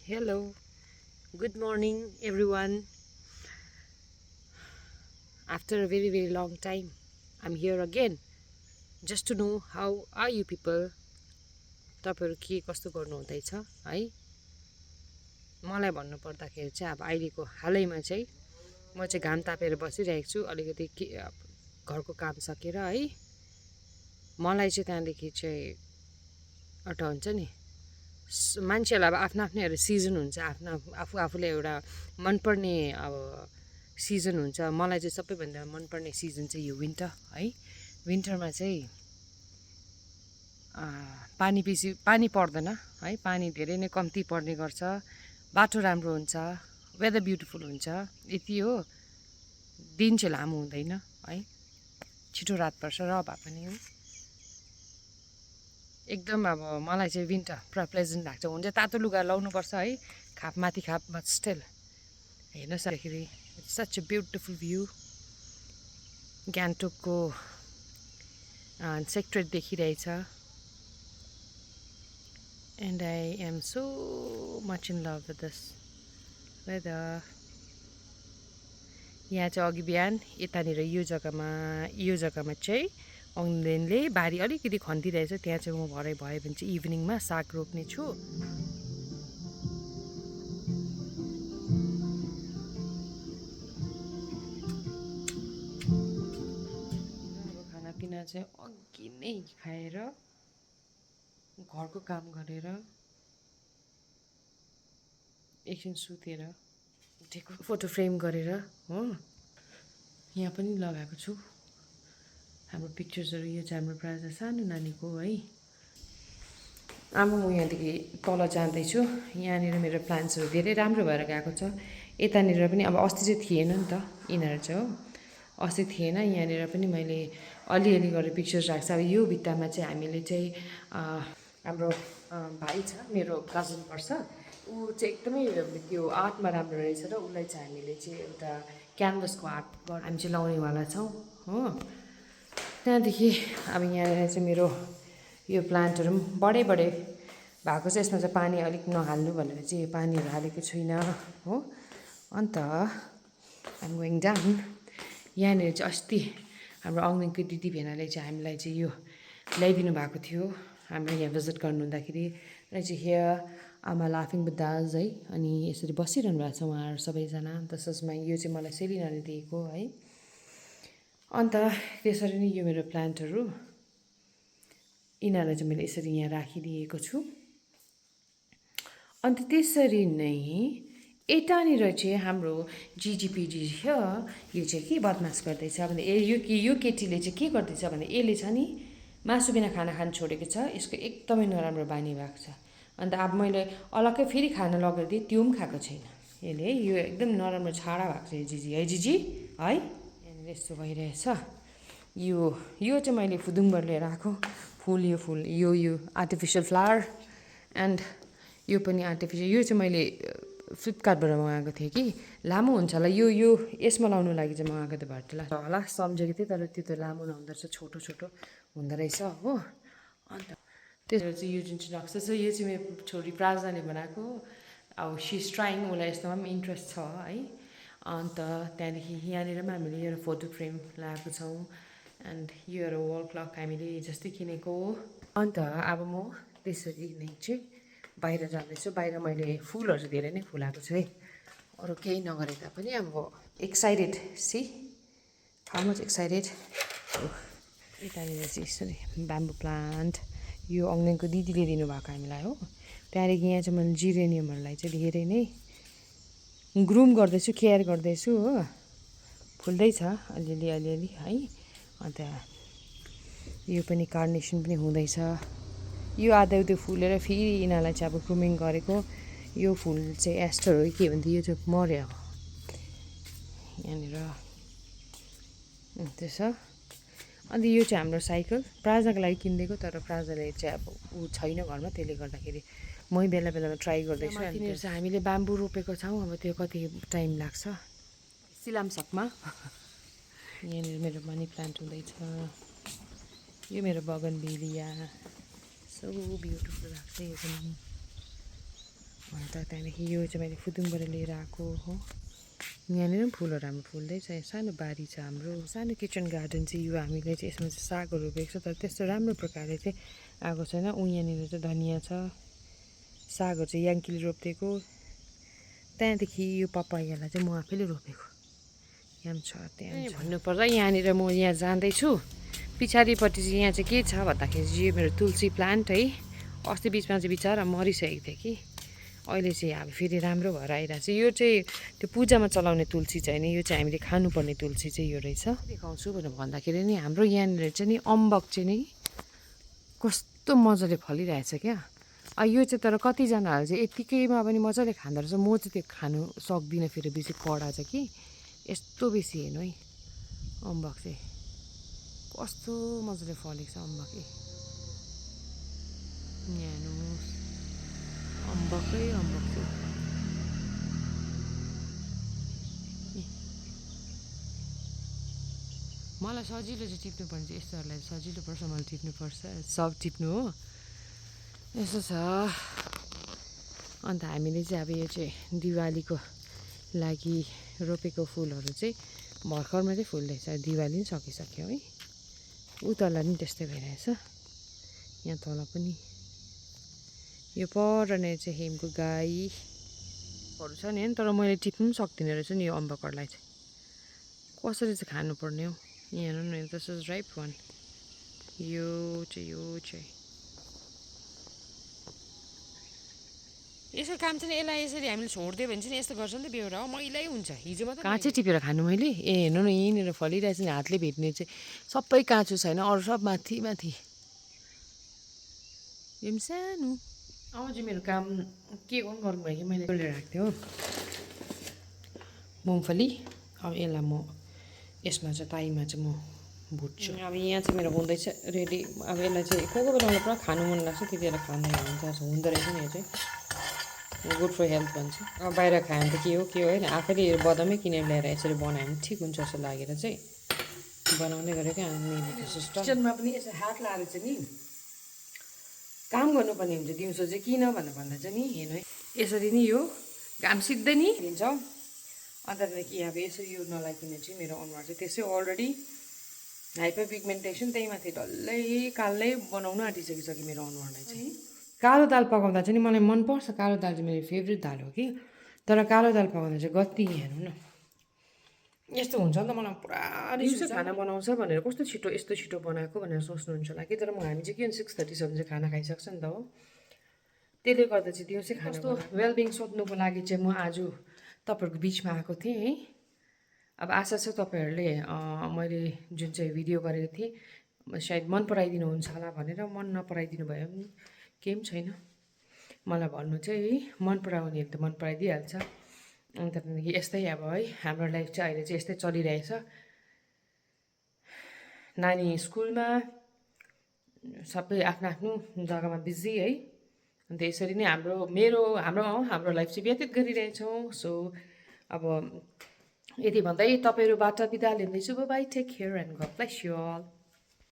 Hello, good morning everyone. After a very long time, I'm here again just to know how are you people. तपाईहरु के कस्तो गर्नु हुँदैछ है? मलाई भन्नु पर्दाखेरि चाहिँ अब अहिलेको हालैमा चाहिँ म चाहिँ घाम तापेर बसिरहेको छु अलिकति घरको काम सकेर है। मलाई चाहिँ त्यहाँदेखि चाहिँ एउटा हुन्छ नि मान्छेलाई अब आफ्नो आफ्नो एउटा सिजन हुन्छ आफ्नो आफूले एउटा मनपर्ने अब सिजन हुन्छ। मलाई चाहिँ सबैभन्दा मनपर्ने सिजन चाहिँ यो विन्टर है। विन्टरमा चाहिँ पानी पर्दैन है, पानी धेरै नै कम्ती पर्ने गर्छ, बाटो राम्रो हुन्छ, वेदर ब्युटिफुल हुन्छ, यति हो। दिन चाहिँ लामो हुँदैन है, छिटो रात पर्छ र भए पनि एकदम अब मलाई चाहिँ विन्टर पुरा प्लेजेन्ट लाग्छ। हुन्छ तातो लुगा लाउनुपर्छ है, खाप माथि खाप, बट स्टिल हेर्नुहोस् अन्तखेरि it's such a beautiful view. गान्तोकको sector देखिरहेछ। And I am so much in love with this weather. यहाँ चाहिँ अघि बिहान यतानिर यो जग्गामा चाहिँ अङ्लेनले बारी अलिकति खन्दिरहेछ। त्यहाँ चाहिँ म भरे भयो भने चाहिँ इभिनिङमा साग रोप्ने छु। अब खानापिना चाहिँ अघि नै खाएर घरको काम गरेर एकछिन सुतेर उठेको, फोटो फ्रेम गरेर हो यहाँ पनि लगाएको छु हाम्रो पिक्चर्सहरू। यो चाहिँ हाम्रो प्रायः सानो नानीको है। अब म यहाँदेखि तल जाँदैछु। यहाँनिर मेरो प्लान्ट्सहरू धेरै राम्रो भएर गएको छ। यतानिर पनि अब अस्ति चाहिँ थिएन नि त यिनीहरू चाहिँ हो, अस्ति थिएन। यहाँनिर पनि मैले अलिअलि गरेर पिक्चर्स राख्छ। अब यो भित्तामा चाहिँ हामीले चाहिँ हाम्रो भाइ छ, मेरो कजन पर्छ, ऊ चाहिँ एकदमै त्यो आर्टमा राम्रो रहेछ र उसलाई चाहिँ हामीले चाहिँ एउटा क्यानभसको आर्ट हामी चाहिँ लाउनेवाला छौँ हो। त्यहाँदेखि अब यहाँनिर चाहिँ मेरो यो प्लान्टहरू पनि बढे भएको छ। यसमा चाहिँ पानी अलिक नहाल्नु भनेर चाहिँ यो पानीहरू हालेको छुइनँ हो। अन्त आइम गोइङ डाउन। यहाँनिर चाहिँ अस्ति हाम्रो अङ्गनको दिदी भेनाले चाहिँ हामीलाई चाहिँ यो ल्याइदिनु भएको थियो हाम्रो यहाँ भिजिट गर्नु हुँदाखेरि। र चाहिँ हियर आमा लाफिङ विथ दाज है। अनि यसरी बसिरहनु भएको छ उहाँहरू सबैजना। त्यसमा यो चाहिँ मलाई सेलिनाले दिएको है। अन्त त्यसरी नै यो मेरो प्लान्टहरू यिनीहरूलाई चाहिँ मैले यसरी यहाँ राखिदिएको छु। अन्त त्यसरी नै यतानिर चाहिँ हाम्रो जिजिपिजी छ, यो चाहिँ के बदमास गर्दैछ भने यो केटीले चाहिँ के गर्दैछ भने यसले छ नि मासु बिना खाना खानु छोडेको छ। यसको एकदमै नराम्रो बानी भएको छ। अन्त अब मैले अलग्गै फेरि खाना लगाइदिएँ, त्यो पनि खाएको छैन यसले है। यो एकदम नराम्रो छाडा भएको छ यो जिजी है। जिजी है यहाँनिर यस्तो भइरहेछ। यो चाहिँ मैले फुदुङबाट लिएर आएको फुल। यो आर्टिफिसियल फ्लावर एन्ड यो पनि आर्टिफिसियल। यो चाहिँ मैले फ्लिपकार्टबाट मगाएको थिएँ कि लामो हुन्छ होला यो यसमा लाउनु लागि चाहिँ मगाएको त भट्टला होला सम्झेको थिएँ, तर त्यो त लामो नहुँदो रहेछ, छोटो हुँदो रहेछ हो। अन्त त्यसबाट चाहिँ यो जुन चाहिँ नक्सा छ यो चाहिँ मेरो छोरी प्राजनाले बनाएको। अब सी इज ट्राइङ, उसलाई यस्तोमा पनि इन्ट्रेस्ट छ है। अन्त त्यहाँदेखि यहाँनिर पनि हामीले एउटा फोटो फ्रेम लगाएको छौँ। एन्ड यो एउटा वल क्लक हामीले जस्तै किनेको हो। अन्त अब म त्यसरी नै चाहिँ बाहिर जाँदैछु। बाहिर मैले फुलहरू धेरै नै फुलाएको छु है, अरू केही नगरे तापनि अब excited see how much excited. यतानिर चाहिँ यसरी ब्याम्बो प्लान्ट यो अङ्गनको दिदीले दिनुभएको हामीलाई हो। त्यहाँदेखि यहाँ चाहिँ मैले जिरेनियमहरूलाई चाहिँ धेरै नै ग्रुम गर्दैछु, केयर गर्दैछु हो। फुल्दैछ अलिअलि है। अन्त यो पनि कार्नेसन पनि हुँदैछ। यो आधा त्यो फुलेर फेरि यिनीहरूलाई चाहिँ अब ग्रुमिङ गरेको। यो फुल चाहिँ एस्टर हो के भन्थ्यो, यो चाहिँ मर्यो यहाँनिर त्यसो। अन्त यो चाहिँ हाम्रो साइकल प्राजको लागि किनिदिएको, तर प्राजले चाहिँ अब ऊ छैन घरमा, त्यसले गर्दाखेरि मै बेलामा ट्राई गर्दैछु। यहाँनिर चाहिँ हामीले बाम्बु रोपेको छौँ। अब त्यो कति टाइम लाग्छ सिलामसकमा। यहाँनिर मेरो मनी प्लान्ट हुँदैछ। यो मेरो बगनबेलिया सो ब्युटिफुल लाग्छ यो पनि। अन्त त्यहाँदेखि यो चाहिँ मैले फुदुङबाट लिएर आएको हो। यहाँनिर पनि फुलहरू हाम्रो फुल्दैछ। सानो बारी छ हाम्रो, सानो किचन गार्डन चाहिँ यो हामीले चाहिँ यसमा चाहिँ सागहरू रोपेको छ, तर त्यस्तो राम्रो प्रकारले चाहिँ आएको छैन। यहाँनिर चाहिँ धनियाँ छ, सागहरू चाहिँ याङ्कीले रोपिदिएको। त्यहाँदेखि यो पपायालाई चाहिँ म आफैले रोपेको, यहाँ पनि छ। त्यहाँ भन्नुपर्दा यहाँनिर म यहाँ जाँदैछु, पछाडिपट्टि चाहिँ यहाँ चाहिँ के छ भन्दाखेरि चाहिँ यो मेरो तुलसी प्लान्ट है। अस्ति बिचमा चाहिँ बिचरा मरिसकेको थियो कि, अहिले चाहिँ अब फेरि राम्रो भएर आइरहेको छ। यो चाहिँ त्यो पूजामा चलाउने तुलसी चाहिँ नि, यो चाहिँ हामीले खानुपर्ने तुलसी चाहिँ यो रहेछ। देखाउँछु भनेर भन्दाखेरि नि हाम्रो यहाँनिर चाहिँ नि अम्बक चाहिँ नि कस्तो मजाले फलिरहेछ क्या। यो चाहिँ तर कतिजनाहरू चाहिँ यत्तिकैमा पनि मजाले खाँदो रहेछ। म चाहिँ त्यो खानु सक्दिनँ, फेरि बेसी कडा छ कि, यस्तो बेसी हेर्नु है अम्बक चाहिँ कस्तो मजाले फलेको छ अम्बक। यहाँ हेर्नुहोस् अम्बकै अम्बक चाहिँ। मलाई सजिलो चाहिँ टिप्नुपर्ने चाहिँ यस्तोहरूलाई सजिलो पर्छ, मलाई टिप्नुपर्छ, सब टिप्नु हो यस्तो छ। अन्त हामीले चाहिँ अब यो चाहिँ दिवालीको लागि रोपेको फुलहरू चाहिँ भर्खरमा चाहिँ फुल्दैछ। दिवाली पनि सकिसक्यो है। उतल पनि त्यस्तै भइरहेछ, यहाँ तल पनि। यो पर नै चाहिँ हेमको गाईहरू छ नि, तर मैले टिप्नु पनि सक्दिनँ रहेछ नि यो अम्बकहरूलाई चाहिँ, कसरी चाहिँ खानुपर्ने हो। यहाँ हेर्नु न, दिस इज राइप वान। यो चाहिँ यसको काम चाहिँ यसलाई यसरी हामीले छोडिदियो भने चाहिँ यस्तो गर्छ नि त, बेहोरा हो मैलै हुन्छ। हिजो मात्रै काँचै टिपेर खानु मैले। हेर्नु न यहीँनिर फलिरहेछ नि, हातले भेट्ने चाहिँ सबै काँचो छैन, अरू सब माथि माथि। यो पनि सानो। चाहिँ मेरो काम के गर्नु भयो कि मैले लिएर राखेको थिएँ हो मुङफली। अब यसलाई म यसमा चाहिँ ताईमा चाहिँ म भुट्छु। अब यहाँ चाहिँ मेरो हुँदैछ रेडी। अब यसलाई चाहिँ कोही बेला मलाई पुरा खानु मन लाग्छ, त्यति बेला खाँदा हुँदो रहेछ नि। यो चाहिँ गुड फर हेल्थ भन्छ। अब बाहिर खायो भने त के हो होइन, आफैले बदामै किनेर ल्याएर यसरी बनायो भने ठिक हुन्छ जस्तो लागेर चाहिँ बनाउँदै गरेको। हामीले सिस्टम किचनमा पनि यसो हात लाएर चाहिँ नि काम गर्नुपर्ने हुन्छ दिउँसो चाहिँ। किन भनेर भन्दा चाहिँ नि हेर्नु है, यसरी नै यो घाम सिक्दै नि लिन्छौँ। अन्त त्यहाँदेखि अब यसो यो नलाइकन चाहिँ मेरो अनुहार चाहिँ त्यसै अलरेडी हाइपर पिगमेन्टेसन, त्यही माथि डल्लै कालै बनाउनु आँटिसकिसक्यो मेरो अनुहारलाई चाहिँ। कालो दाल पकाउँदा चाहिँ मलाई मनपर्छ, कालो दाल चाहिँ मेरो फेभरेट दाल हो कि। तर कालो दाल पकाउँदा चाहिँ गति हेर्नु न यस्तो हुन्छ नि त। मलाई पुरा दिउँसो खाना बनाउँछ भनेर कस्तो छिटो यस्तो छिटो बनाएको भनेर सोच्नुहुन्छ होला कि, तर हामी चाहिँ के भने 6:30 चाहिँ खाना खाइसक्छ नि त हो। त्यसले गर्दा चाहिँ दिउँसै खाना वेलबिङ सोध्नुको लागि चाहिँ म आज तपाईँहरूको बिचमा आएको थिएँ है। अब आशा छ तपाईँहरूले मैले जुन चाहिँ भिडियो गरेको थिएँ सायद मन पराइदिनुहुन्छ होला भनेर। मन नपराइदिनु भयो भने केही पनि छैन, मलाई भन्नु चाहिँ है, मन पराउनेहरू त मन पराइदिइहाल्छ। अन्त त्यहाँदेखि यस्तै अब है हाम्रो लाइफ चाहिँ अहिले चाहिँ यस्तै चलिरहेछ। नानी स्कुलमा, सबै आफ्नो आफ्नो जग्गामा बिजी है। अन्त यसरी नै हाम्रो लाइफ चाहिँ व्यतीत गरिरहेछौँ। सो अब यति भन्दै तपाईँहरूबाट बिदा लिँदैछु। Bye, take care and God bless you all.